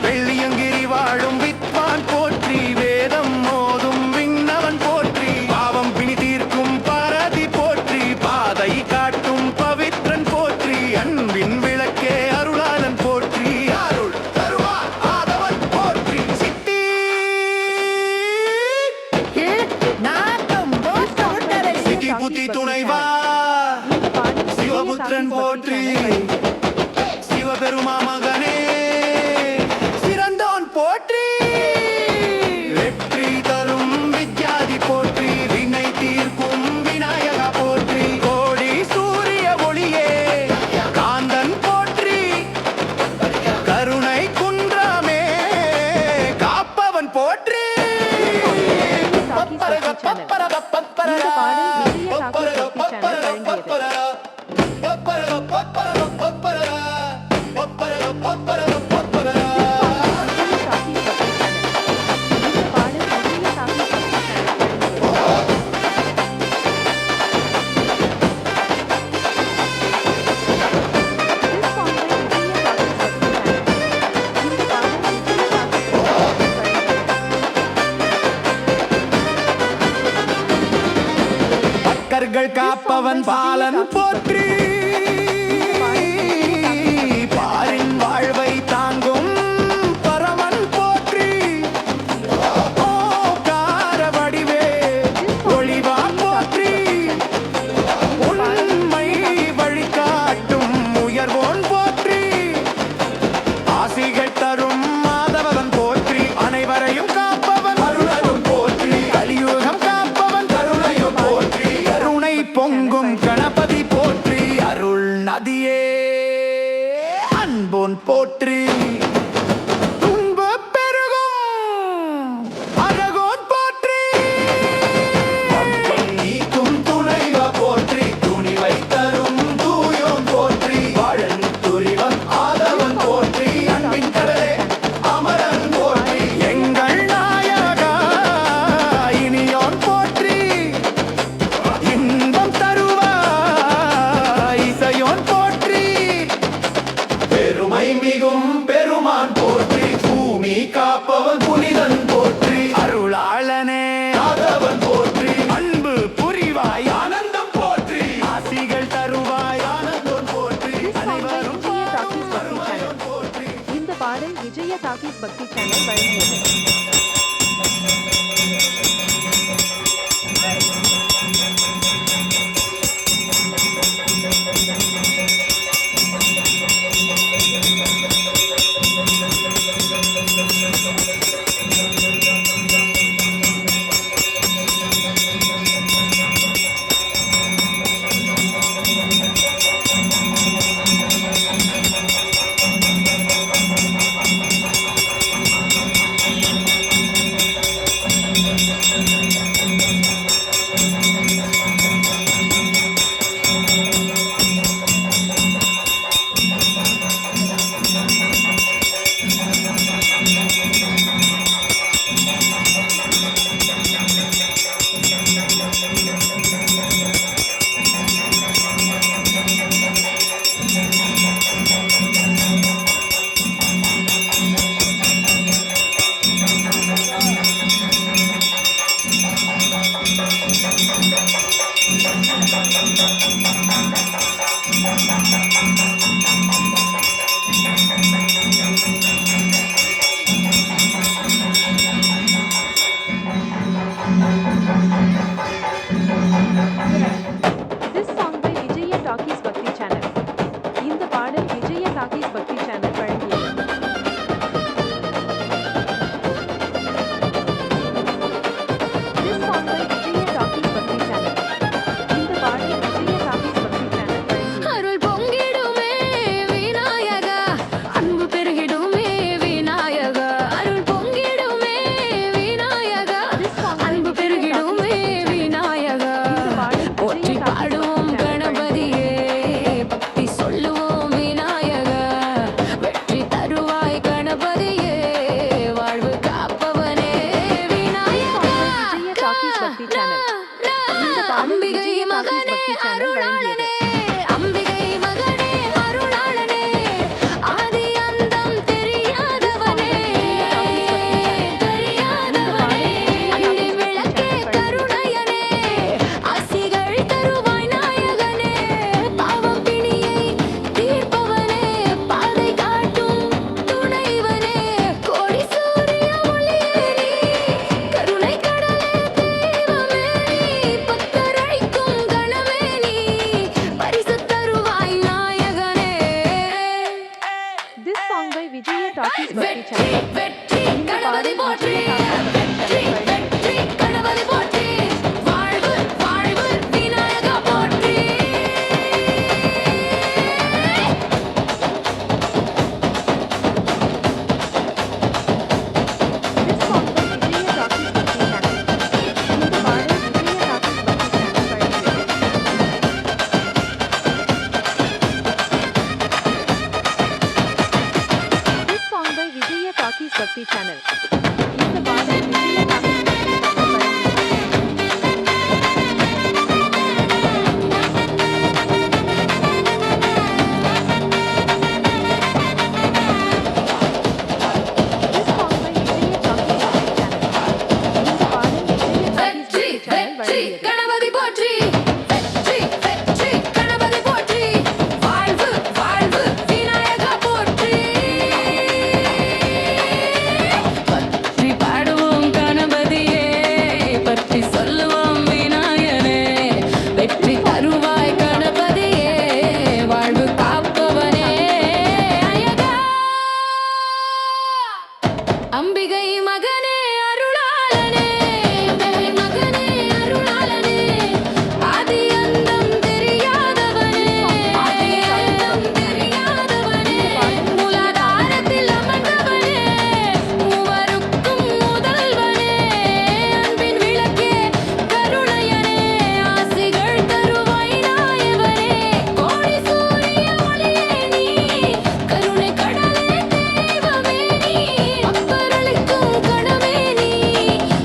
[SPEAKER 3] வெள்ளியங்கிரி வாழும் வித்வான் போற்றி வேதம் மோதும் விண்ணவன் போற்றி பாவம் பிணி தீர்க்கும் பாரதி போற்றி பாதை காட்டும் பவித்ரன் போற்றி அன்பின் விளக்கே அருளாளன் போற்றி அருள் தருவார் ஆதவன் போற்றி சித்தி சித்தி புத்தி துணைவா
[SPEAKER 1] இந்த பாடல்
[SPEAKER 3] சிவபுத்திரன் போற்றி சிவபெருமா மகனே சிறந்தோன் போற்றி வெற்றி தரும் வித்யாதி போற்றி வினை தீர்க்கும் விநாயகா போற்றி கோடி சூரிய ஒளியே காந்தன் போற்றி கருணை குன்றமே காப்பவன் போற்றி
[SPEAKER 1] டாக்கீஸ் பக்தி சேனல். இந்த பாடல் விஜய டாக்கீஸ் பக்தி சேனல் வழங்கியது. விஜய டாக்கீஸ் பக்தி சேனல். இந்த பாடல் விஜய டாக்கீஸ் பக்தி சேனல் வழங்கியது. This song by Vijaya Talkies Bhakti Channel. இந்த பாடல் விஜய டாக்கீஸ் பக்தி சேனல் வழங்கியது.
[SPEAKER 3] பக்தர்கள் காப்பவன் பாலன் போற்றி பாரின் வாழ்வை தாங்கும் பரமன் போற்றி ஓங்கார வடிவே ஒளிவா போற்றி உண்மை வழிகாட்டும் உயர்வோன் போற்றி ஆசிகள் தரும் மாதவன் போற்றி அனைவரையும் காப்பவன் அருளரும் போற்றி கலியுகம் காப்பவன் கருணையும் போற்றி கருணை பொங்கும் கணபதி போற்றி அருள் நதியே அன்போன் போற்றி துன்ப பெருகும் அழகோன் போற்றி பம்பம் நீக்கும் துணைவா போற்றி துணிவை தரும் தூயோன் போற்றி வாழன் துரிவன் ஆதவன் போற்றி அன்பின் கடலே அமரன் போற்றி எங்கள் நாயகா இனியோன் போற்றி இன்பம் தருவாய் இசையோன் போற்றி பெருமை மிகும் பெருமான் போற்றி பூமி காப்பவன் புனிதன் போற்றி அருளாளனே ஆதவன் போற்றி அன்பு புரிவாய் ஆனந்தம் போற்றி ஆசிகள் தருவாய் ஆனந்தம் போற்றி
[SPEAKER 1] This song by
[SPEAKER 3] அனைவரும்
[SPEAKER 1] விஜய டாக்கீஸ் பக்தி சேனல்.
[SPEAKER 3] போற்றி
[SPEAKER 1] இந்த பாடல் விஜய டாக்கீஸ் பக்தி சேனல் வழங்கியது. This song by Vijaya Talkies Bhakti Channel. இந்த பாடல் விஜய டாக்கீஸ் பக்தி சேனல் வழங்கியது. This song by Vijaya Talkies Bhakti Channel. இந்த பாடல் விஜய டாக்கீஸ் பக்தி சேனல் வழங்கியது.
[SPEAKER 2] அருள் பொங்கிடுமே விநாயகா அன்பு பெருகிடுமே விநாயகா அருள் பொங்கிடுமே விநாயகா அன்பு பெருகிடுமே விநாயகா போற்றி பாடுவோம் கணபதியே பக்தி சொல்லுவோம் விநாயகா வெற்றி தருவாய் கணபதியே வாழ்வு காப்பவனே விநாயகா
[SPEAKER 1] விஜய டாக்கீஸ் பக்தி சேனல். இந்த பாடல்
[SPEAKER 2] அம்பிகை
[SPEAKER 1] விஜய டாக்கீஸ்
[SPEAKER 2] மகனே
[SPEAKER 1] பக்தி சேனல் வழங்கியது.
[SPEAKER 2] அம்பிகை மகனே அருளாளனே ஆதி அந்தம் தெரியாதவனே தெரியாதவனே அந்தி விளக்கே கருணையனே ஆசிகள் தருவாய் நாயகனே பாவம் பிணியை தீர்ப்பவனே பாதை காட்டும் துணைவனே கோடி சூரிய ஒளியே நீ கருணை கடலே தெய்வமே நீ பக்தரைக்கும் கணமே நீ பரிசு தருவாய் நாயகனே
[SPEAKER 1] This song by Vijaya Talkies Bhakti
[SPEAKER 2] வெற்றி
[SPEAKER 1] Channel.
[SPEAKER 2] வெற்றி
[SPEAKER 1] இந்த
[SPEAKER 2] கணபதி
[SPEAKER 1] பாடல்
[SPEAKER 2] போற்றி
[SPEAKER 1] விஜய டாக்கீஸ் பக்தி சேனல்
[SPEAKER 2] வெற்றி
[SPEAKER 1] வழங்கியது.
[SPEAKER 2] வெற்றி கணபதி போற்றி வாழ்வு வாழ்வு விநாயகா போற்றி
[SPEAKER 1] This song by Vijaya Talkies Bhakti Channel. இந்த பாடல் விஜய டாக்கீஸ் பக்தி சேனல் வழங்கியது. This song by Vijaya Talkies Bhakti Channel. இந்த பாடல் விஜய டாக்கீஸ் பக்தி சேனல் வழங்கியது. This song by Vijaya Talkies Bhakti Channel. இந்த பாடல் விஜய டாக்கீஸ்
[SPEAKER 2] வெற்றி
[SPEAKER 1] பக்தி சேனல்
[SPEAKER 2] வெற்றி
[SPEAKER 1] வழங்கியது.
[SPEAKER 2] கணபதி போற்றி வெற்றி வெற்றி கணபதி போற்றி வாழ்வு வாழ்வு விநாயகா போற்றி பற்றி பாடுவோம் கணபதியே பற்றி சொல்லுவோம் விநாயகனே வெற்றி தருவாய் கணபதியே வாழ்வு காப்பவனே அழகா அம்பிகை மகனே அருளாளனே அம்பிகை மகனே அருளாளனே ஆதி அந்தம் தெரியாதவனே ஆதி அந்தம் தெரியாதவனே மூலாதாரத்தில் அமர்ந்தவனே மூவருக்கும் முதல்வனே அன்பின் விளக்கே கருணையனே ஆசிகள் தருவாய் நாயகனே கோடி சூரிய ஒளியே நீ கருணை கடலே தெய்வமே நீ பக்தர்களுக்கும் கணமே நீ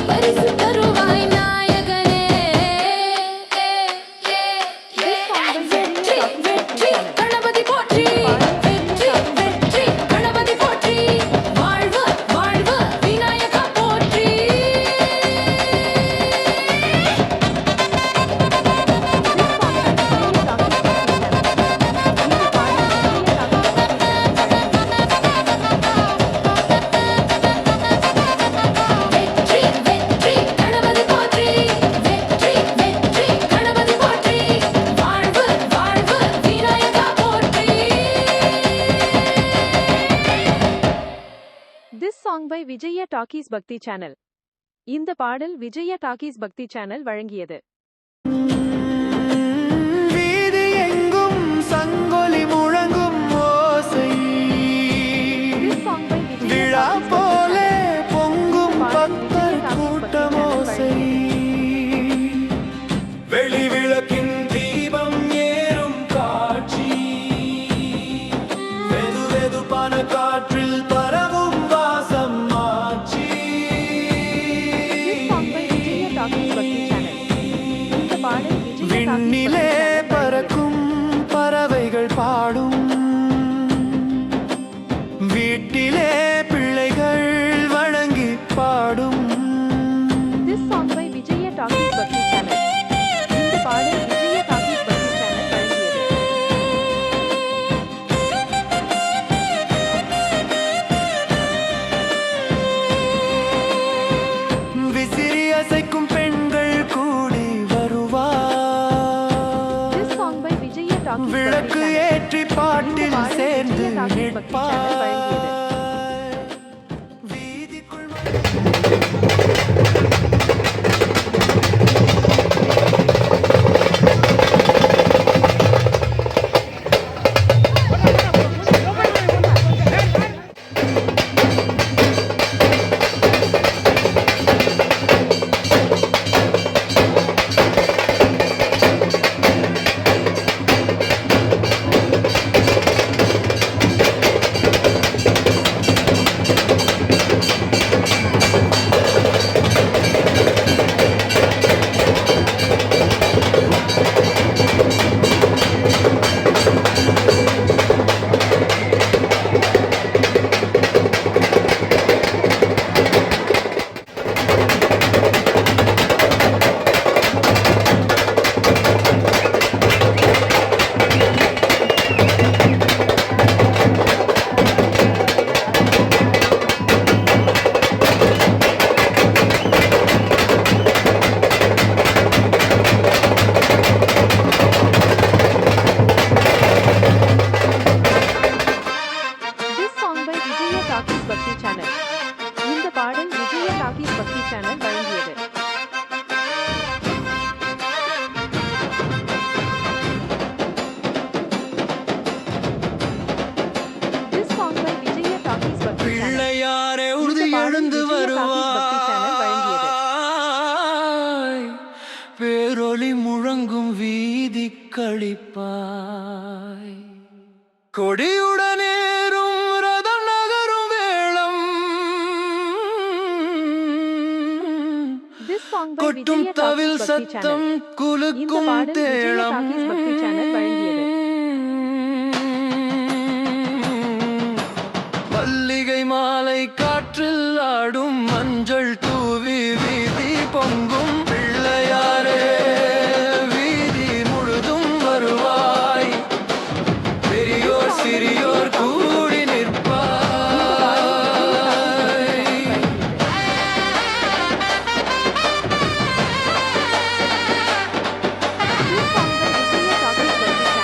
[SPEAKER 2] பரிசு தருவாய் நாயகனே வெற்றி வெற்றி கணபதி போற்றி வெற்றி வெற்றி கணபதி போற்றி வாழ்வு வாழ்வு விநாயகா போற்றி வெற்றி வெற்றி கணபதி போற்றி வெற்றி வெற்றி கணபதி போற்றி வாழ்வு வாழ்வு விநாயகா போற்றி
[SPEAKER 1] This song by Vijaya Talkies Bhakti Channel. இந்த பாடல் விஜய டாக்கீஸ் பக்தி சேனல் வழங்கியது.
[SPEAKER 3] வீதி எங்கும் சங்கொலி முழங்கும் ஓசை
[SPEAKER 1] This song by Vijaya
[SPEAKER 3] விழா
[SPEAKER 1] Talkies Bhakti
[SPEAKER 3] போலே
[SPEAKER 1] Channel.
[SPEAKER 3] பொங்கும்
[SPEAKER 1] பாடல்
[SPEAKER 3] பக்தர்
[SPEAKER 1] விஜய டாக்கீஸ் பக்தி
[SPEAKER 3] கூட்டம்
[SPEAKER 1] சேனல்
[SPEAKER 3] ஓசை விண்ணிலே பறக்கும் பறவைகள் பாடும் வீட்டிலே பிள்ளைகள் வணங்கி பாடும்
[SPEAKER 1] This song by Vijaya Talkies Bhakti Channel. இந்த பாடல் விஜய டாக்கீஸ் பக்தி சேனல் வழங்கியது.
[SPEAKER 3] விசிறி அசைக்கும் பெண்கள் கூடி வருவார்
[SPEAKER 1] This song by Vijaya Talkies Bhakti
[SPEAKER 3] விளக்கு
[SPEAKER 1] Channel.
[SPEAKER 3] ஏற்றி பாட்டில்
[SPEAKER 1] பாடல்
[SPEAKER 3] சேர்ந்து
[SPEAKER 1] விஜய டாக்கீஸ் பக்தி சேனல் வழங்கியது.
[SPEAKER 3] நிற்பார் வீதிக்குள்
[SPEAKER 1] This song by Vijaya Talkies Bhakti Channel. இந்த பாடல் விஜய டாக்கீஸ் பக்தி சேனல் வழங்கியது. This song by Vijaya Talkies Bhakti Channel.
[SPEAKER 3] பிள்ளையாரே
[SPEAKER 1] இந்த
[SPEAKER 3] உறுதி
[SPEAKER 1] பாடல்
[SPEAKER 3] எழுந்து
[SPEAKER 1] விஜய டாக்கீஸ் பக்தி சேனல் வழங்கியது.
[SPEAKER 3] வருவாய் பேரொலி முழங்கும் வீதி கழிப்பாய் கொடியுடனேறும் ரதம் நகரும் வேளம்
[SPEAKER 1] This song by
[SPEAKER 3] கொட்டும்
[SPEAKER 1] Vijaya
[SPEAKER 3] தவில்
[SPEAKER 1] Talkies Bhakti
[SPEAKER 3] சத்தம்
[SPEAKER 1] Channel. இந்த
[SPEAKER 3] குலுக்கும்
[SPEAKER 1] பாடல் விஜய
[SPEAKER 3] தேளம்
[SPEAKER 1] டாக்கீஸ் பக்தி சேனல் வழங்கியது.
[SPEAKER 3] மல்லிகை மாலை காற்றில் ஆடும் மஞ்சள் தூவி வீதி பொங்கும் பிள்ளையாரே வீதி முழுதும் வருவாய் பெரியோர் சிறியோர் கூடி நிற்பாய்
[SPEAKER 1] This song by Vijaya Talkies Bhakti Channel.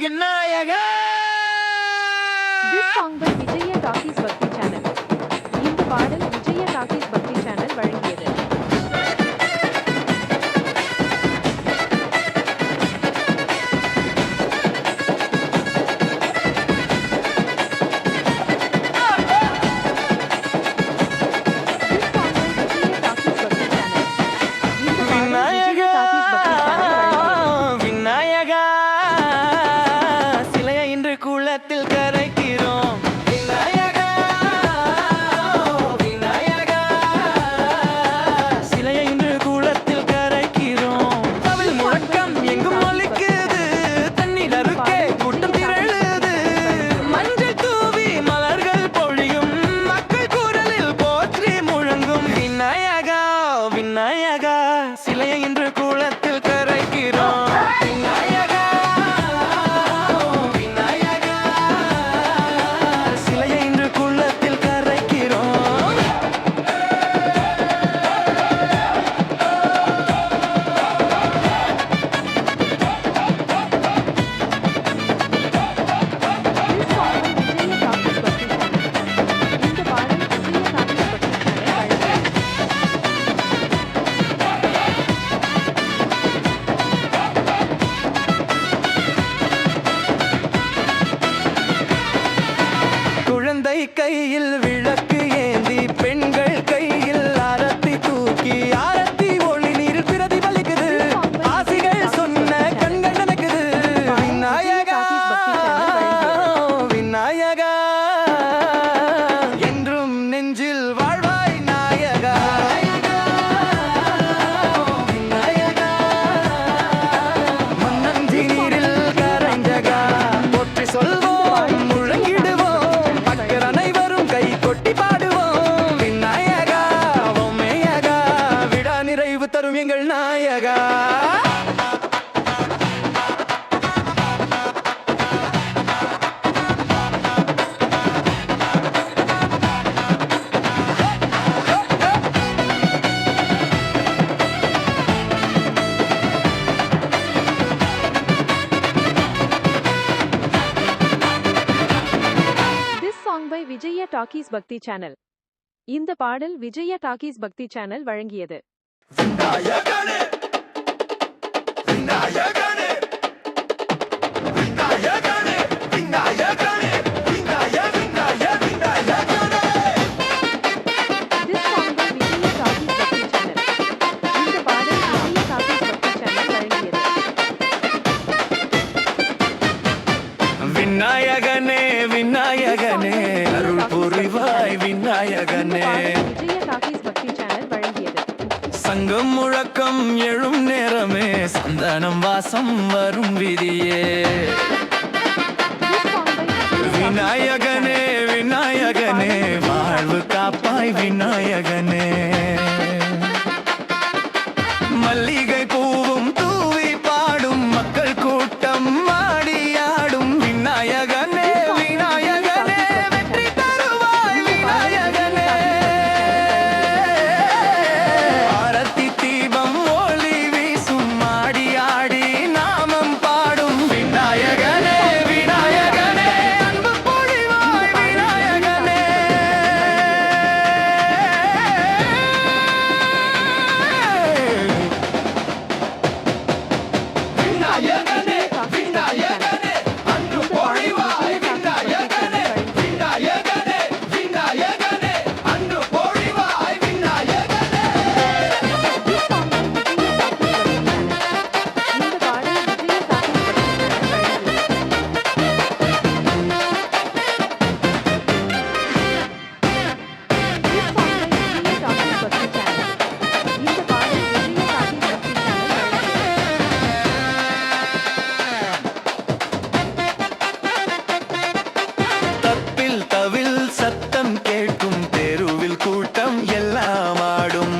[SPEAKER 3] Vinayaka
[SPEAKER 1] This song by Vijaya Talkies Bhakti Channel. இந்த பாடல் விஜய டாக்கீஸ் பக்தி சேனல் வழங்கியது.
[SPEAKER 3] விநாயகா சிலையை இன்று குளத்தில் கரைக்கிறோம் விநாயகா விநாயகா சிலையை இன்று குளத்தில் கரைக்கிறோம் தமிழ் முழக்கம் எங்கும் ஒலிக்குது தண்ணீர் அருக்கே கூட்டம் திரழுது மஞ்சள் தூவி மலர்கள் பொழியும் மக்கள் குரலில் போற்றி முழங்கும் விநாயகா விநாயகா சிலையை இன்று குளத்தில் கரைக்கிறோம் விநாயகா விநாயகா சிலையை இன்று குளத்தில் கரைக்கிறோம்
[SPEAKER 1] This song by Vijaya Talkies Bhakti Channel. இந்த பாடல் விஜய டாக்கீஸ் பக்தி சேனல் வழங்கியது.
[SPEAKER 3] குழந்தை கையில் விளக்கு ஏந்தி பெண்கள் கையில் ஆரத்தி தூக்கி ஆரத்தி ஒளி நீர் பிரதிபலிக்குது ஆசிகள் சொன்ன கண்கள் நினைக்குது விநாயகா விநாயகா என்றும் நெஞ்சில் வாழ்வாய் நாயகா விநாயகா மன்னஞ்சி நீரில் கரைஞ்சகா போற்றி சொல்வோம் முழங்கிடுவோம் பக்தர் அனைவரும் கை கொட்டி பாடுவோம் விநாயகா பொம்மையகா விடா நிறைவு தரும் எங்கள் நாயகா
[SPEAKER 1] This song by Vijaya Talkies Bhakti Channel. இந்த பாடல் விஜய டாக்கீஸ் பக்தி சேனல் வழங்கியது.
[SPEAKER 3] விநாயகனே விநாயகனே விநாயகனே விநாயகனே விநாயகனே
[SPEAKER 1] This song by Vijaya Talkies Bhakti Channel. இந்த பாடல் விஜய டாக்கீஸ் பக்தி சேனல் வழங்கியது.
[SPEAKER 3] விநாயகனே விநாயகனே அருள் புரிவாய்
[SPEAKER 1] இந்த
[SPEAKER 3] விநாயகனே
[SPEAKER 1] பாடல் விஜய டாக்கீஸ் பக்தி சேனல் வழங்கியது.
[SPEAKER 3] சங்கம் முழக்கம் எழும் நேரமே சந்தனம் வாசம் வரும் விதியே
[SPEAKER 1] This song by Vijaya
[SPEAKER 3] விநாயகனே விநாயகனே வாழ்வு காப்பாய் விநாயகனே மல்லிகை பூவும் தூவி பாடும் மக்கள் கூட்டம் ஆடியாடும் விநாயகனே விநாயகனே வெற்றி தருவாய் விநாயகனே ஆரத்தி தீபம் ஒளி வீசும் ஆடி ஆடி நாமம் பாடும் விநாயகனே விநாயகனே அன்பு பொழிவாய் விநாயகனே விநாயகனே விநாயகனே அன்பு பொழிவாய் விநாயகனே விநாயகனே விநாயகனே அன்பு பொழிவாய் விநாயகனே
[SPEAKER 1] This song by Vijaya Talkies Bhakti Channel. இந்த பாடல் விஜய டாக்கீஸ் பக்தி சேனல் வழங்கியது. இந்த பாடல் விஜய டாக்கீஸ் பக்தி சேனல் வழங்கியது.
[SPEAKER 3] தப்பில் தவில் சத்தம் கேட்கும் தெருவில் கூட்டம் எல்லாம் ஆடும்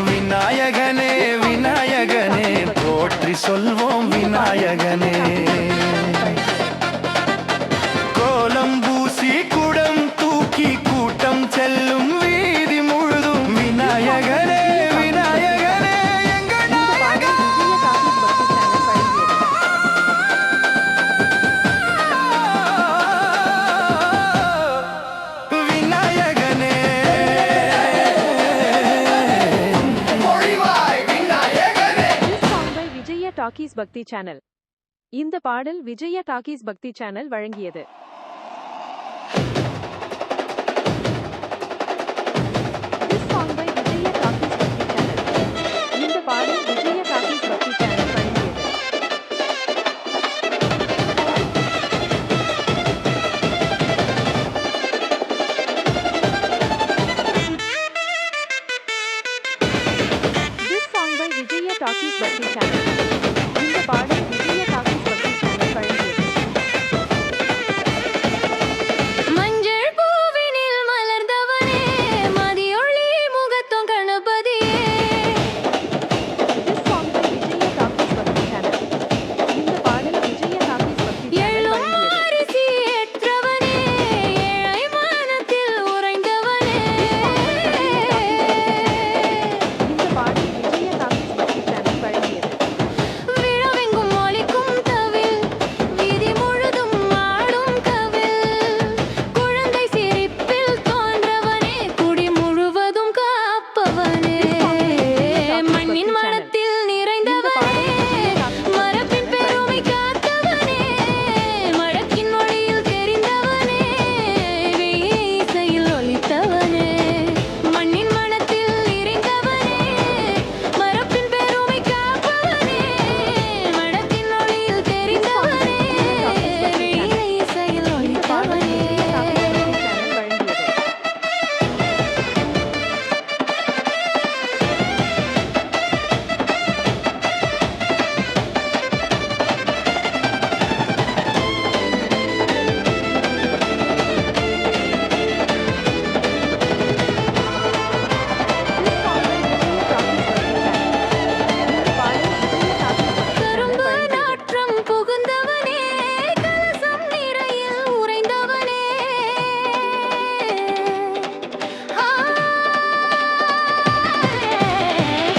[SPEAKER 3] விநாயகனே விநாயகனே போற்றி சொல்வோம் விநாயகனே கோலம் பூசி குடம் தூக்கி கூட்டம் செல்லும் வீதி முழுதும் விநாயகனே விநாயகனே எங்கள்
[SPEAKER 1] இந்த பாடல் விஜய டாக்கீஸ் பக்தி சேனல் வழங்கியது. டாக்கீஸ் பக்தி சேனல். இந்த பாடல் விஜய டாக்கீஸ் பக்தி சேனல் வழங்கியது. This song by Vijaya talkies பக்தி சேனல். இந்த பாடல் விஜய டாக்கீஸ் பக்தி சேனல் வழங்கியது. This song by Vijaya talkies பக்தி சேனல். இந்த பாடல் விஜய டாக்கீஸ் பக்தி சேனல் வழங்கியது.
[SPEAKER 2] மஞ்சள் பூவினில் மலர்ந்தவனே மதியொளி முகத்தும் கணபதியே.
[SPEAKER 1] This song by Vijaya talkies பக்தி சேனல். இந்த பாடல் விஜய டாக்கீஸ் பக்தி சேனல்
[SPEAKER 2] எழும்
[SPEAKER 1] வழங்கியது.
[SPEAKER 2] அரிசி ஏற்றவனே ஏழை மனத்தில் உறைந்தவனே.
[SPEAKER 1] இந்த பாடல் விஜய டாக்கீஸ் பக்தி சேனல் வழங்கியது.
[SPEAKER 2] விழவெங்கும் ஒலிக்கும் தவில் வீதி முழுதும் ஆடும் கவில். குழந்தை சிரிப்பில் தோன்றவனே குடி முழுவதும் காப்பவனே. மண்ணின் மனத்தில் நிறைந்தவனே மரபின் பெருமை காத்தவனே. மழக்கின் மொழியில் தெரிந்தவனே இசையில் ஒலித்தவனே. மண்ணின் மனத்தில் நிறைந்தவனே மரபின் பெருமை காப்பவனே. மழக்கின் மொழியில் தெரிந்தவனே இசையில்
[SPEAKER 1] இந்த பாடல்
[SPEAKER 2] ஒலித்தவனே.
[SPEAKER 1] விஜய டாக்கீஸ் பக்தி சேனல் வழங்கியது. This song by Vijaya talkies பக்தி சேனல். இந்த பாடல் விஜய டாக்கீஸ் பக்தி சேனல்
[SPEAKER 2] கரும்பு
[SPEAKER 1] வழங்கியது.
[SPEAKER 2] நாற்றம் புகுந்தவனே கலசம் நிறையில் உறைந்தவனே.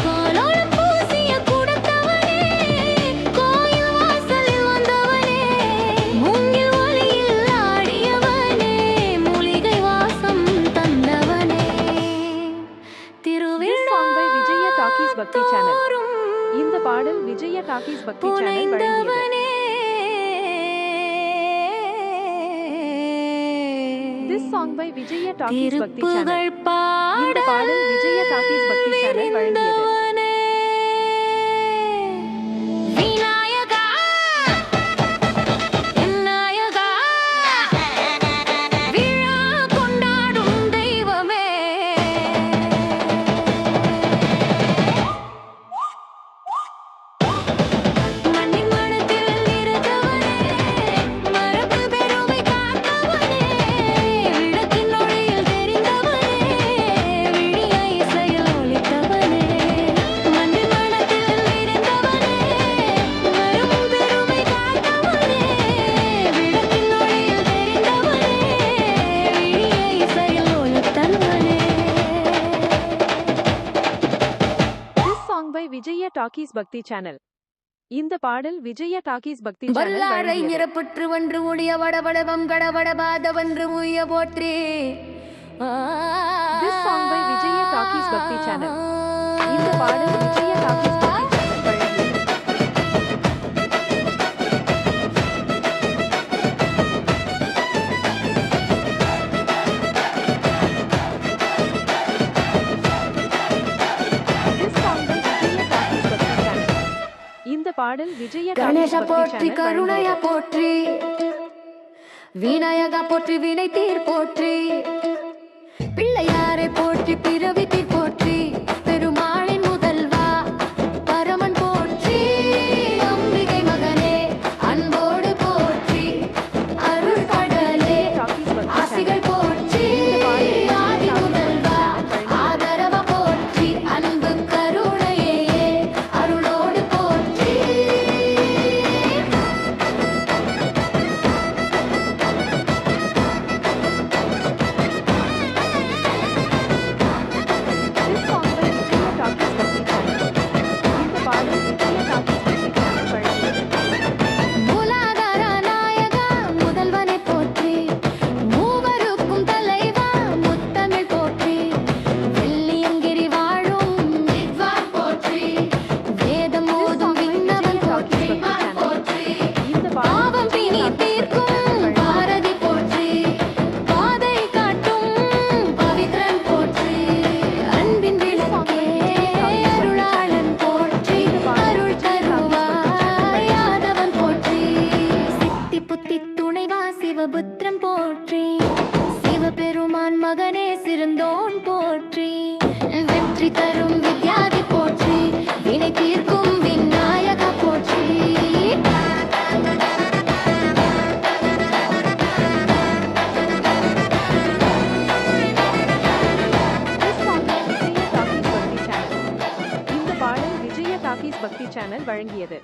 [SPEAKER 2] கோலோலம் பூசிய குடத்தவனே கோயில் வாசலில் வந்தவனே. மூங்கில் ஒலியில் ஆடியவனே மூலிகை வாசம் தந்தவனே.
[SPEAKER 1] This song by Vijaya talkies பக்தி சேனல்.
[SPEAKER 2] திருவிழா
[SPEAKER 1] இந்த பாடல் விஜய டாக்கீஸ் பக்தி சேனல் வழங்கியது.
[SPEAKER 2] புனைந்தவனே.
[SPEAKER 1] This song by Vijaya talkies பக்தி சேனல்.
[SPEAKER 2] திருப்புகழ் பாட
[SPEAKER 1] இந்த பாடல் விஜய டாக்கீஸ் பக்தி சேனல் வழங்கியது.
[SPEAKER 2] விரிந்தவனே. விநாயகா என் நாயகா விழா கொண்டாடும் தெய்வமே. மண்ணின் மனத்தில் இருந்தவனே மரபு பெருமை காத்தவனே. விளக்கின் ஒளியில் தெரிந்தவனே விழிய இசையில் ஒலித்தவனே. மண்ணின் மனத்தில் இருந்தவனே மரபு பெருமை காத்தவனே. விளக்கின் ஒளியில் தெரிந்தவனே விழிய இசையில் ஒலித்தவனே.
[SPEAKER 1] This song by Vijaya talkies பக்தி சேனல். இந்த பாடல் விஜய டாக்கீஸ் பக்தி சேனல்
[SPEAKER 2] வல்லாரை
[SPEAKER 1] வழங்கியது.
[SPEAKER 2] நிறப்புற்று ஒன்று முடிய வடவடவம் கடவட பாதவன்று முய போற்றி.
[SPEAKER 1] This song by Vijaya talkies பக்தி சேனல். இந்த பாடல் விஜய டாக்கீஸ் பக்தி சேனல் வழங்கியது. This song by Vijaya talkies பக்தி சேனல். இந்த பாடல் விஜய
[SPEAKER 2] கணேச
[SPEAKER 1] டாக்கீஸ் பக்தி
[SPEAKER 2] போற்றி
[SPEAKER 1] சேனல்
[SPEAKER 2] கருணைய
[SPEAKER 1] வழங்கியது.
[SPEAKER 2] போற்றி. விநாயகா போற்றி வினை தீர் போற்றி. பிள்ளையாரை போற்றி பிறவி தீர் போற்றி. பெருமாளின் முதல்வா பரமன் போற்றி. அம்பிகை மகனே அன்போடு போற்றி. அருள் கடலே
[SPEAKER 1] டாக்கீஸ் பக்தி
[SPEAKER 2] ஆசிகள்
[SPEAKER 1] சேனல்.
[SPEAKER 2] போற்றி. ஆதி முதல்வா ஆதரவ போற்றி. அன்பு கருணையே அருளோடு போற்றி. சிறந்தோன் போற்றி வெற்றி தரும் வித்யாதி போற்றி வினை தீர்க்கும் விநாயகா போற்றி
[SPEAKER 1] இந்த பாடல் விஜய டாக்கீஸ் பக்தி சேனல் வழங்கியது.